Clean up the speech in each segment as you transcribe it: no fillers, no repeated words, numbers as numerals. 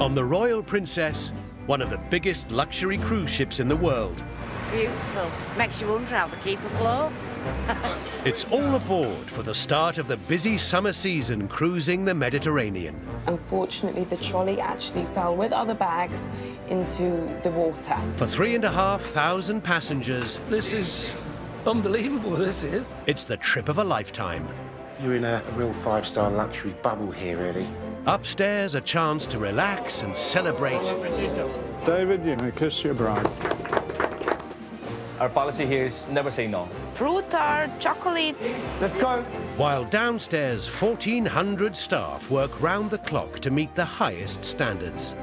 On the Royal Princess, one of the biggest luxury cruise ships in the world. Beautiful. Makes you wonder how they keep afloat. It's all aboard for the start of the busy summer season cruising the Mediterranean. Unfortunately, the trolley actually fell with other bags into the water. For 3,500 passengers, This is unbelievable, this is. it's the trip of a lifetime. You're in a real five-star luxury bubble here, really. Upstairs, a chance to relax and celebrate. David, you may kiss your bride. Our policy here is never say no. Fruit tart, chocolate. Let's go. While downstairs, 1,400 staff work round the clock to meet the highest standards.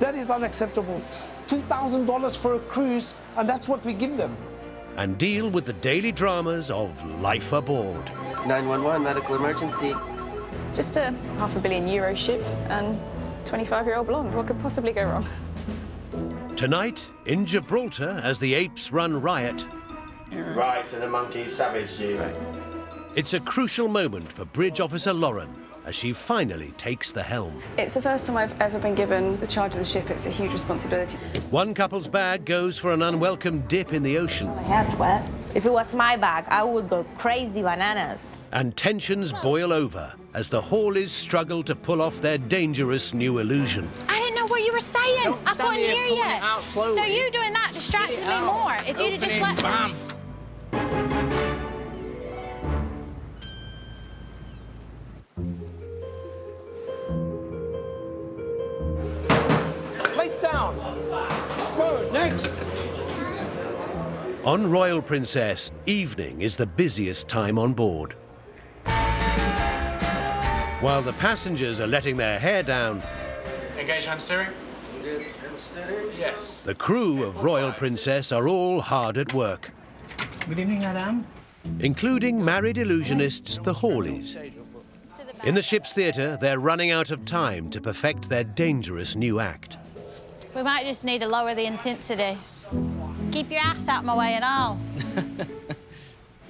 That is unacceptable. $2,000 for a cruise, and that's what we give them. And deal with the daily dramas of life aboard. 911, medical emergency. Just a €500 million ship and 25-year-old blonde. What could possibly go wrong? Tonight, in Gibraltar, as the apes run riot, Right, so the monkey savaged you. it's a crucial moment for Bridge Officer Lauren as she finally takes the helm. It's the first time I've ever been given the charge of the ship. It's a huge responsibility. One couple's bag goes for an unwelcome dip in the ocean. My hand's wet. If it was my bag, I would go crazy bananas. And tensions boil over as the Hawleys struggle to pull off their dangerous new illusion. I didn't know what you were saying. Don't I stand couldn't here hear pulling you. it out slowly. So you doing that distracted Get it me out. more. If you'd have just Open it, let bam. Lights down. Let's go. Next. On Royal Princess, evening is the busiest time on board. While the passengers are letting their hair down, Engage hand steering. Yes. the crew of Royal Princess are all hard at work, Good evening, madame. including married illusionists, the Hawleys. In the ship's theatre, they're running out of time to perfect their dangerous new act. We might just need to lower the intensity. Keep your ass out my way and all.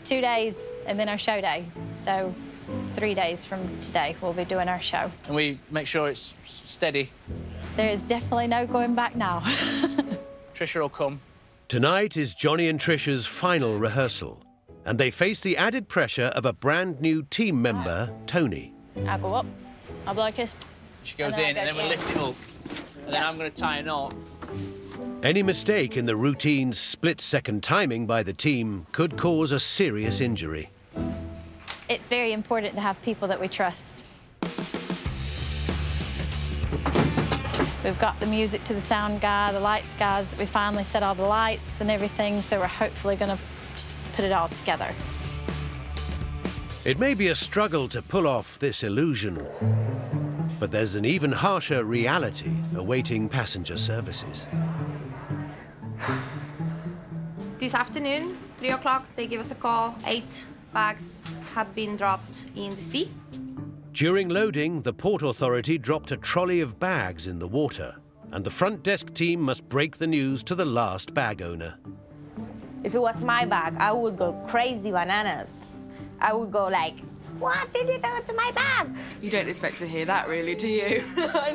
2 days and then our show day. So 3 days from today, we'll be doing our show. And we make sure it's steady. There is definitely no going back now. Trisha will come. Tonight is Johnny and Trisha's final rehearsal, and they face the added pressure of a brand new team member, Tony. I'll go up, I'll blow a kiss. She goes And in, then and I then go we in. lift it up. And then I'm going to tie a knot. Any mistake in the routine split-second timing by the team could cause a serious injury. It's very important to have people that we trust. We've got the music to the sound guy, the lights guys. We finally set all the lights and everything, so we're hopefully going to just put it all together. It may be a struggle to pull off this illusion, but there's an even harsher reality awaiting passenger services. This afternoon, 3 o'clock, they give us a call. 8 bags have been dropped in the sea. During loading, the Port Authority dropped a trolley of bags in the water, and the front desk team must break the news to the last bag owner. If it was my bag, I would go crazy bananas. I would go like, what did you do to my bag? You don't expect to hear that, really, do you?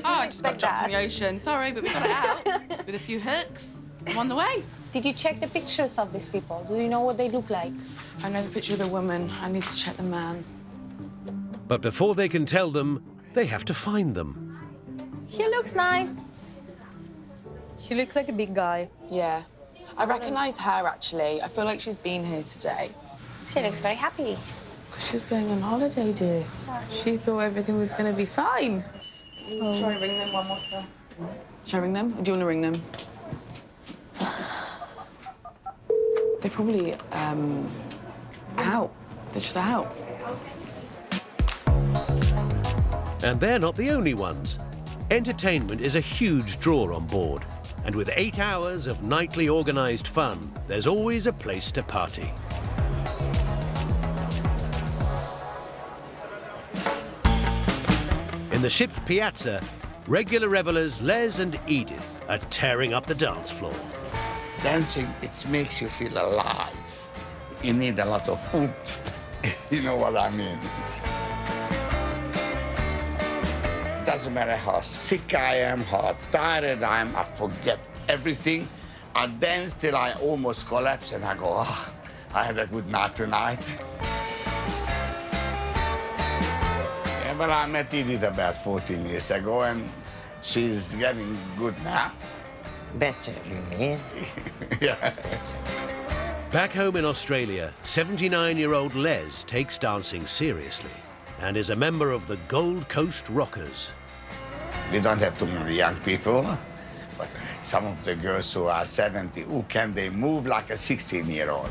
I just got dropped in the ocean. Sorry, but we got it out with a few hooks. I'm on the way. Did you check the pictures of these people? Do you know what they look like? I know the picture of the woman. I need to check the man. But before they can tell them, they have to find them. He looks nice. He looks like a big guy. Yeah. I recognise her, actually. I feel like she's been here today. She looks very happy. She was going on holiday, dear. She thought everything was going to be fine. So... Shall I ring them one more time? Shall I ring them? Or do you want to ring them? They're probably, out. They're just out. And they're not the only ones. Entertainment is a huge draw on board, and with 8 hours of nightly organised fun, there's always a place to party. In the ship's piazza, regular revellers Les and Edith are tearing up the dance floor. Dancing, it makes you feel alive. You need a lot of oomph. You know what I mean? doesn't matter how sick I am, how tired I am, I forget everything. And then still I almost collapse and I go, oh, I had a good night tonight. Yeah, well, I met Edith about 14 years ago and she's getting good now. Better, you mean? Yeah. Better. Back home in Australia, 79-year-old Les takes dancing seriously and is a member of the Gold Coast Rockers. We don't have too many young people, but some of the girls who are 70, they move like a 16-year-old.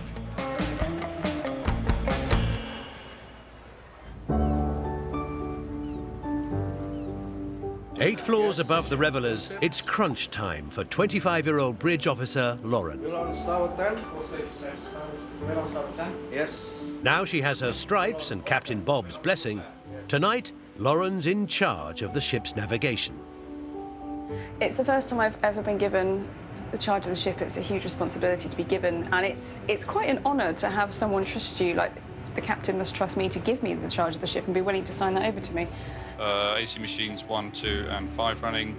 8 floors above the revelers, it's crunch time for 25-year-old bridge officer Lauren. Yes. Now she has her stripes and Captain Bob's blessing. Tonight, Lauren's in charge of the ship's navigation. It's the first time I've ever been given the charge of the ship. It's a huge responsibility to be given, and it's quite an honour to have someone trust you. Like, the captain must trust me to give me the charge of the ship and be willing to sign that over to me. AC machines 1, 2 and 5 running.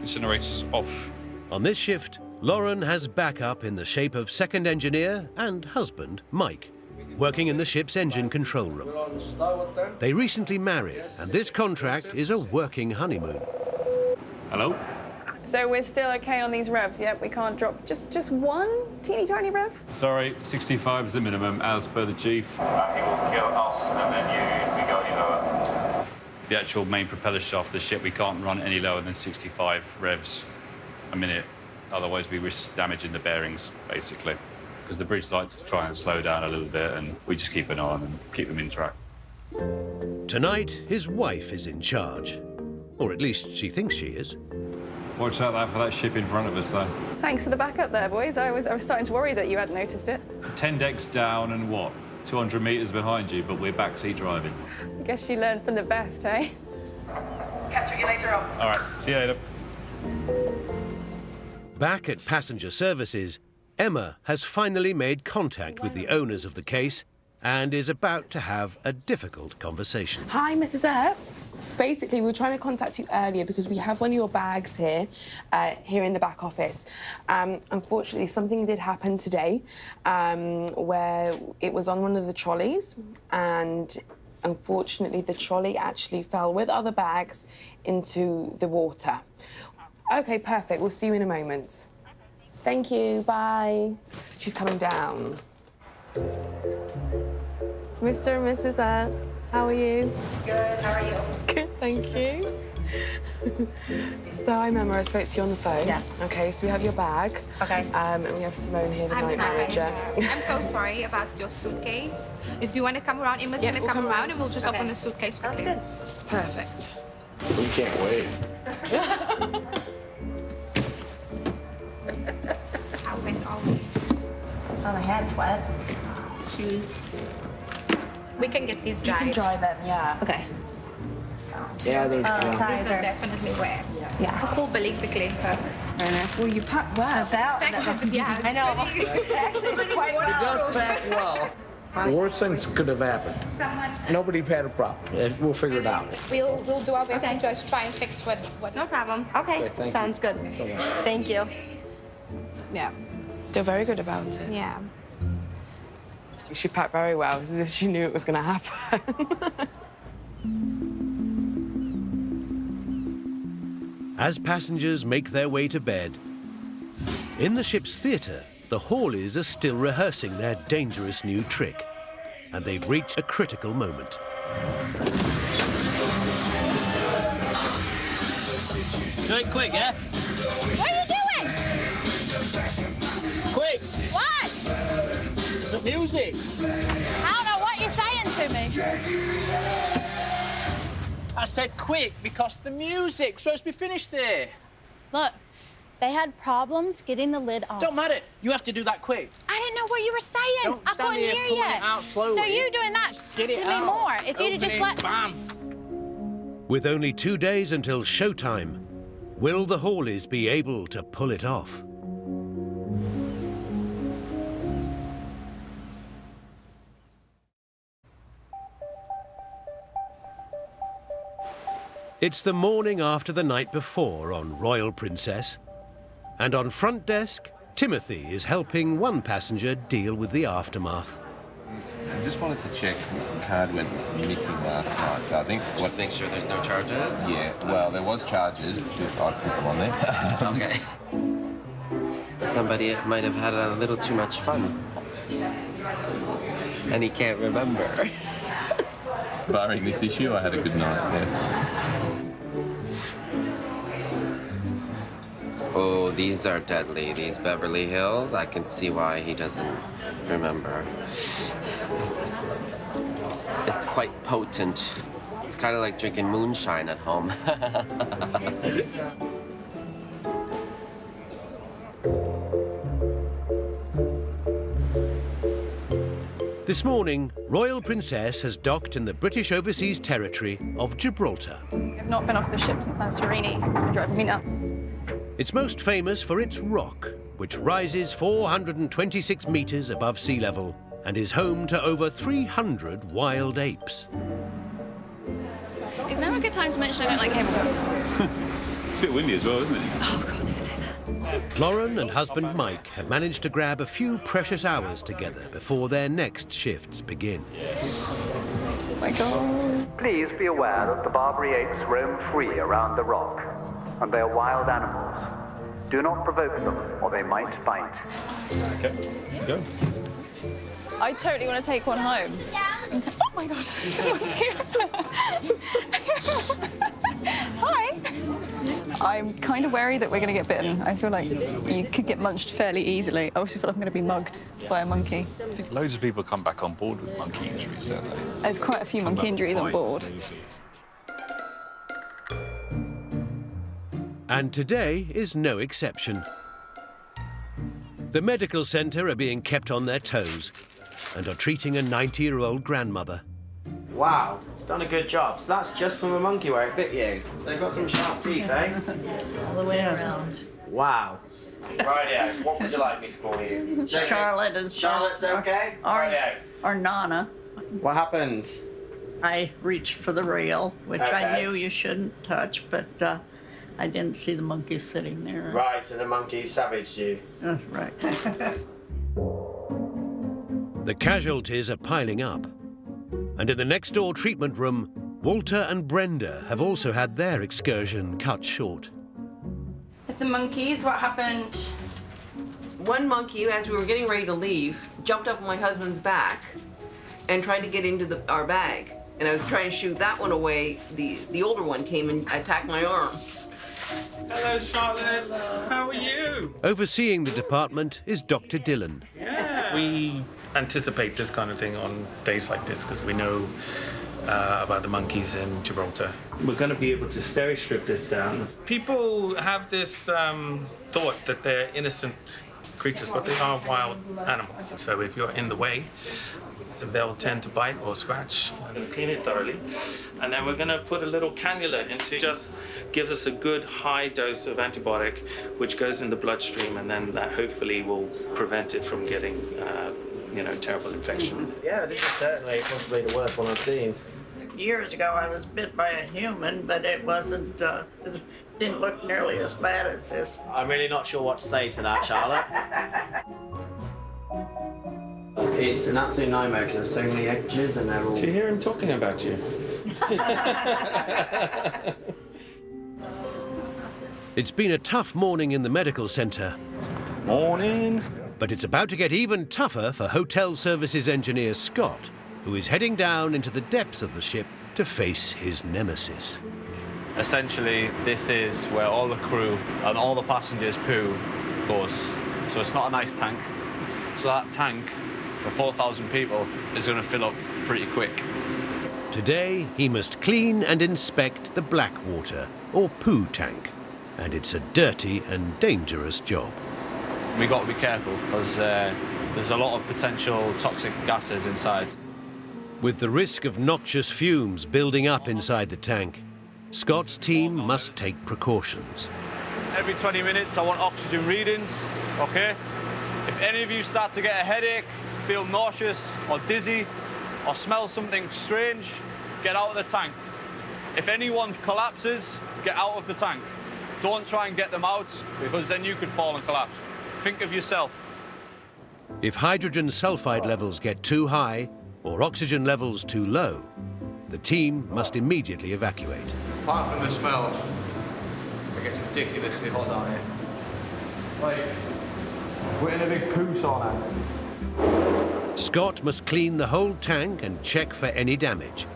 Incinerators off. On this shift, Lauren has backup in the shape of second engineer and husband, Mike, working in the ship's engine control room. They recently married, and this contract is a working honeymoon. Hello? So we're still okay on these revs, yep? We can't drop just one teeny tiny rev? Sorry, 65 is the minimum as per the chief. He will kill us and then you if we go any lower. The actual main propeller shaft of the ship, we can't run any lower than 65 revs a minute. Otherwise, we risk damaging the bearings, basically. Because the bridge likes to try and slow down a little bit, and we just keep an eye on them, keep them in track. Tonight, his wife is in charge. Or at least she thinks she is. Watch out for that ship in front of us, though. Thanks for the backup there, boys. I was starting to worry that you hadn't noticed it. 10 decks down and what? 200 metres behind you, but we're backseat driving. I guess you learned from the best, eh? Catch you later on. All right, see you later. Back at passenger services, Emma has finally made contact with the owners of the case and is about to have a difficult conversation. Hi, Mrs. Earps. Basically, we were trying to contact you earlier because we have one of your bags here, here in the back office. Unfortunately, something did happen today where it was on one of the trolleys, and unfortunately, the trolley actually fell with other bags into the water. OK, perfect. We'll see you in a moment. Thank you. Bye. She's coming down. Mr. and Mrs. Earps, how are you? Good, how are you? Good, thank you. So I remember I spoke to you on the phone. Yes. OK, so we have your bag. Okay. And we have Simone here, the night manager. I'm so sorry about your suitcase. If you want to come around, Emma's going to come around and we'll just open the suitcase quickly. That's good. Perfect. We can't wait. How wet are we? Oh, my hand's wet. Shoes. We can get these You dried. can dry them, yeah. Okay. Yeah, there's These are definitely wet. Yeah. I'll call Billy quickly. Perfect. Well, you packed well. Yeah, I know. Actually, it's quite well. Back well. The worst things could have happened. Nobody had a problem. We'll figure it out. We'll do our best to just try and fix what. No problem. Okay, thank sounds good. Thank you. Yeah. They're very good about it. Yeah. She packed very well, as if she knew it was going to happen. As passengers make their way to bed, in the ship's theatre, the Hawleys are still rehearsing their dangerous new trick, and they've reached a critical moment. Do it quick, yeah? What are you doing? Quick! What? The music! I don't know what you're saying to me. I said quick because the music's supposed to be finished there. Look, they had problems getting the lid off. Don't matter. You have to do that quick. I didn't know what you were saying. Don't I stand couldn't here hear pulling you. it out slowly. So you doing that Just get to it me out. more. If you'd have just Open let... it, bam. With only 2 days until showtime, will the Hawleys be able to pull it off? It's the morning after the night before on Royal Princess. And on front desk, Timothy is helping one passenger deal with the aftermath. I just wanted to check the card went missing last night, so I think... Just make sure there's no charges? Yeah, well, there was charges, just I put them on there. Okay. Somebody might have had a little too much fun. And he can't remember. Barring this issue, I had a good night, yes. Oh, these are deadly, these Beverly Hills. I can see why he doesn't remember. It's quite potent. It's kind of like drinking moonshine at home. This morning, Royal Princess has docked in the British Overseas Territory of Gibraltar. I've not been off the ship since Santorini. It's been driving me nuts. It's most famous for its rock, which rises 426 metres above sea level and is home to over 300 wild apes. Is now a good time to mention I don't like cable cars? It's a bit windy as well, isn't it? Oh, God, do say that. Lauren and husband Mike have managed to grab a few precious hours together before their next shifts begin. Oh, my God. Please be aware that the Barbary apes roam free around the rock, and they are wild animals. Do not provoke them, or they might bite. Okay, go. I totally want to take one home. Oh, my God. Hi. I'm kind of wary that we're going to get bitten. I feel like you could get munched fairly easily. I also feel like I'm going to be mugged by a monkey. I think loads of people come back on board with monkey injuries, don't they? There's quite a few monkey injuries on board. And today is no exception. The medical centre are being kept on their toes and are treating a 90-year-old grandmother. Wow, it's done a good job. So that's just from a monkey where it bit you. So they've got some sharp teeth, eh? All the way around. Wow. Rightio, what would you like me to call you? Charlotte and Charlotte's okay? Rightio. or Nana. What happened? I reached for the rail, which I Okay. knew you shouldn't touch, but I didn't see the monkey sitting there. Right, so the monkey savaged you. Right. The casualties are piling up. And in the next-door treatment room, Walter and Brenda have also had their excursion cut short. With the monkeys, what happened? One monkey, as we were getting ready to leave, jumped up on my husband's back and tried to get into our bag. And I was trying to shoot that one away. The older one came and attacked my arm. Hello, Charlotte. How are you? Overseeing the department is Dr. Dillon. Yeah. We anticipate this kind of thing on days like this because we know about the monkeys in Gibraltar. We're going to be able to stereo strip this down. People have this thought that they're innocent creatures, but they are wild animals. So if you're in the way, they'll tend to bite or scratch. I'm going to clean it thoroughly. And then we're going to put a little cannula into just gives us a good high dose of antibiotic, which goes in the bloodstream, and then that hopefully will prevent it from getting, terrible infection. Yeah, this is certainly possibly the worst one I've seen. Years ago, I was bit by a human, but it wasn't, it didn't look nearly as bad as this. I'm really not sure what to say to that, Charlotte. It's an absolute nightmare because there's so many edges and they're all... Do you hear him talking about you? It's been a tough morning in the medical centre. Morning. But it's about to get even tougher for Hotel Services engineer Scott, who is heading down into the depths of the ship to face his nemesis. Essentially, this is where all the crew and all the passengers' poo goes. So it's not a nice tank. So that tank for 4,000 people is going to fill up pretty quick. Today, he must clean and inspect the black water, or poo tank. And it's a dirty and dangerous job. We got to be careful because there's a lot of potential toxic gases inside. With the risk of noxious fumes building up inside the tank, Scott's team must take precautions. Every 20 minutes, I want oxygen readings, okay? If any of you start to get a headache, feel nauseous or dizzy, or smell something strange, get out of the tank. If anyone collapses, get out of the tank. Don't try and get them out, because then you could fall and collapse. Think of yourself. If hydrogen sulfide levels get too high or oxygen levels too low, the team must immediately evacuate. Apart from the smell, it gets ridiculously hot down here. Like, we're in a big poo sauna. Scott must clean the whole tank and check for any damage.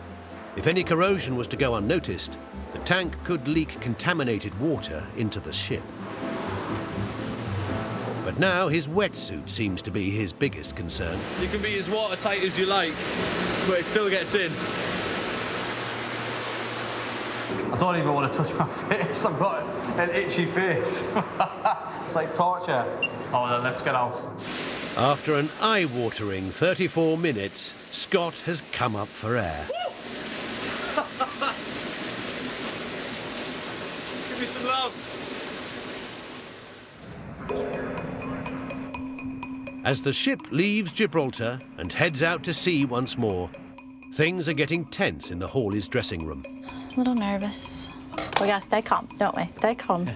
If any corrosion was to go unnoticed, the tank could leak contaminated water into the ship. But now his wetsuit seems to be his biggest concern. You can be as watertight as you like, but it still gets in. I don't even want to touch my face. I've got an itchy face. It's like torture. Oh, then let's get out. After an eye-watering 34 minutes, Scott has come up for air. Give me some love. As the ship leaves Gibraltar and heads out to sea once more, things are getting tense in the Hawley's dressing room. A little nervous. We gotta stay calm, don't we? Stay calm.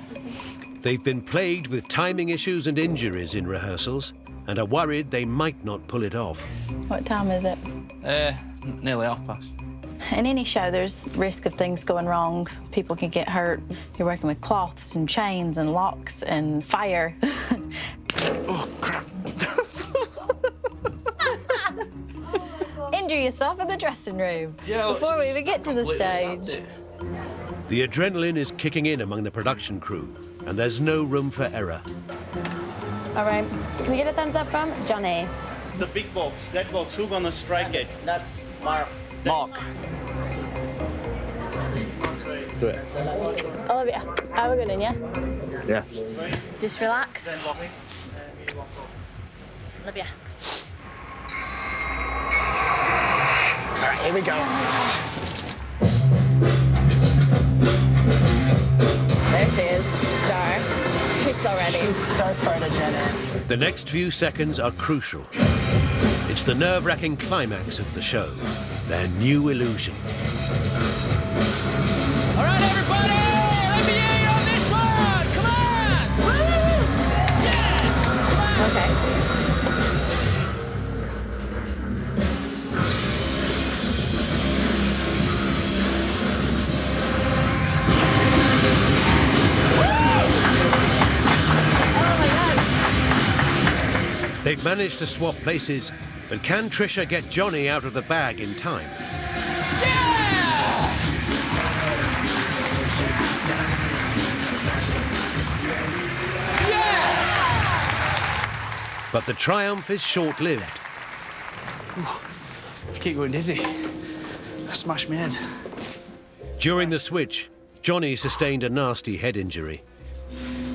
They've been plagued with timing issues and injuries in rehearsals and are worried they might not pull it off. What time is it? Nearly past. In any show, there's risk of things going wrong. People can get hurt. You're working with cloths and chains and locks and fire. Oh, crap. Injure yourself in the dressing room Yeah, before we even get to the stage. The adrenaline is kicking in among the production crew, and there's no room for error. All right, can we get a thumbs up from Johnny? The big box, that box, who gonna strike it? That's Mark. Mark. Do it. Olivia, are we good in, yeah? Yeah. Just relax. Olivia. All right, here we go. There she is, Star. She's so ready. She's so photogenic. The next few seconds are crucial. It's the nerve-wracking climax of the show, their new illusion. All right, everybody, let me hear you on this one. Come on! Woo! Yeah! Okay. They've managed to swap places, but can Trisha get Johnny out of the bag in time? But the triumph is short-lived. I keep going dizzy. I smashed my head. During the switch, Johnny sustained a nasty head injury.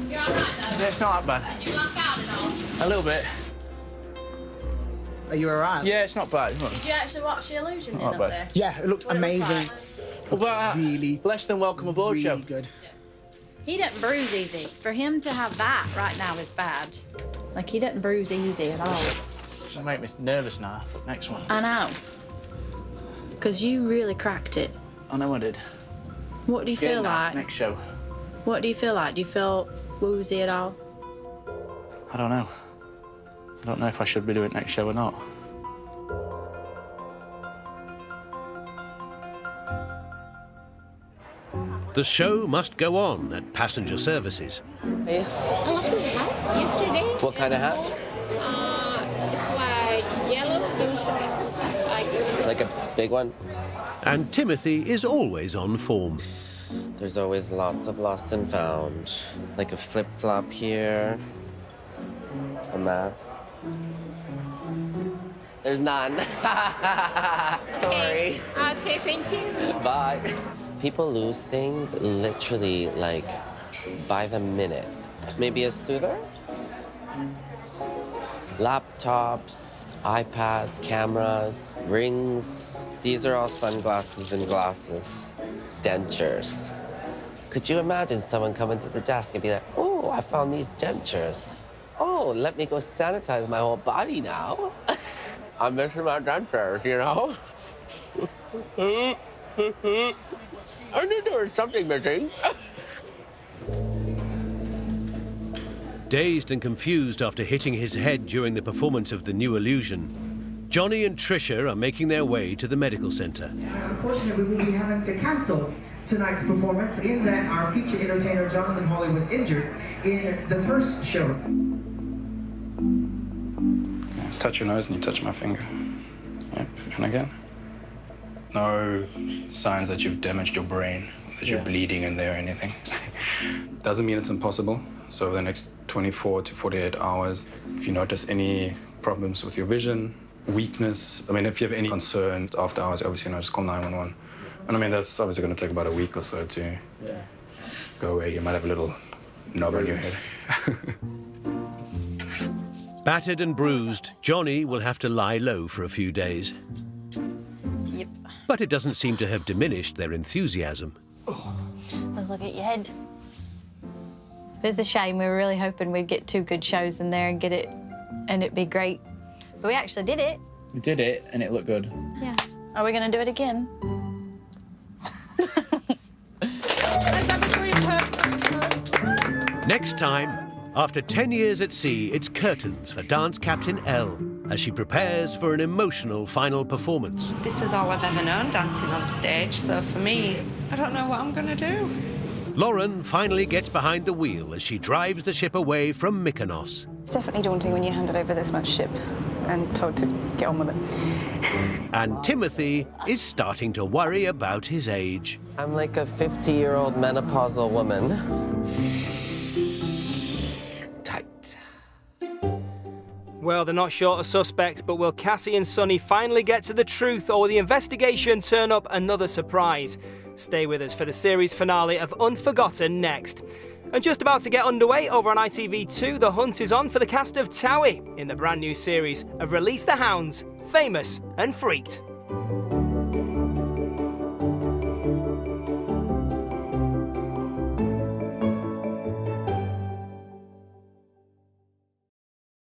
Yeah, it's not that bad. Did you work out at all? A little bit. Are you all right? Yeah, it's not bad. Did you actually watch the illusion Not up bad. there? Yeah, it looked amazing. What about that? Really, less than welcome aboard really show. Good. He didn't bruise easy. For him to have that right now is bad. Like, he didn't bruise easy at all. It's gonna make me nervous now for the next one. I know. Because you really cracked it. I know I did. What do you Scared feel now for like? next show. What do you feel like? Do you feel woozy at all? I don't know. I don't know if I should be doing next show or not. The show must go on at passenger services. I lost my hat yesterday. What kind of hat? It's like yellow. Like a big one? And Timothy is always on form. There's always lots of lost and found. Like a flip-flop here. A mask. There's none. Sorry. Okay, thank you. Bye. People lose things literally, like, by the minute. Maybe a soother? Laptops, iPads, cameras, rings. These are all sunglasses and glasses. Dentures. Could you imagine someone coming to the desk and be like, oh, I found these dentures. Oh, let me go sanitize my whole body now. I'm missing my dentures, you know? I knew there was something missing. Dazed and confused after hitting his head during the performance of The New Illusion, Johnny and Tricia are making their way to the medical centre. Unfortunately, we will be having to cancel tonight's performance in that our feature entertainer Jonathan Hawley was injured in the first show. Just touch your nose and you touch my finger. Yep, and again. No signs that you've damaged your brain, that you're bleeding in there or anything. Doesn't mean it's impossible. So over the next 24 to 48 hours, if you notice any problems with your vision, weakness, I mean, if you have any concern after hours, obviously, just call 911. And I mean, that's obviously going to take about a week or so to go away. You might have a little knob on your head. Battered and bruised, Johnny will have to lie low for a few days. Yep. But it doesn't seem to have diminished their enthusiasm. Let's look at your head. It's a shame. We were really hoping we'd get 2 good shows in there and get it, and it'd be great. But we actually did it. We did it, and it looked good. Yeah. Are we going to do it again? Next time, after 10 years at sea, it's curtains for dance captain Elle as she prepares for an emotional final performance. This is all I've ever known, dancing on stage, so for me, I don't know what I'm going to do. Lauren finally gets behind the wheel as she drives the ship away from Mykonos. It's definitely daunting when you're handed over this much ship and told to get on with it. And Timothy is starting to worry about his age. I'm like a 50-year-old menopausal woman. Well, they're not short of suspects, but will Cassie and Sonny finally get to the truth, or will the investigation turn up another surprise? Stay with us for the series finale of Unforgotten next. And just about to get underway over on ITV2, the hunt is on for the cast of Towie in the brand new series of Release the Hounds, Famous and Freaked.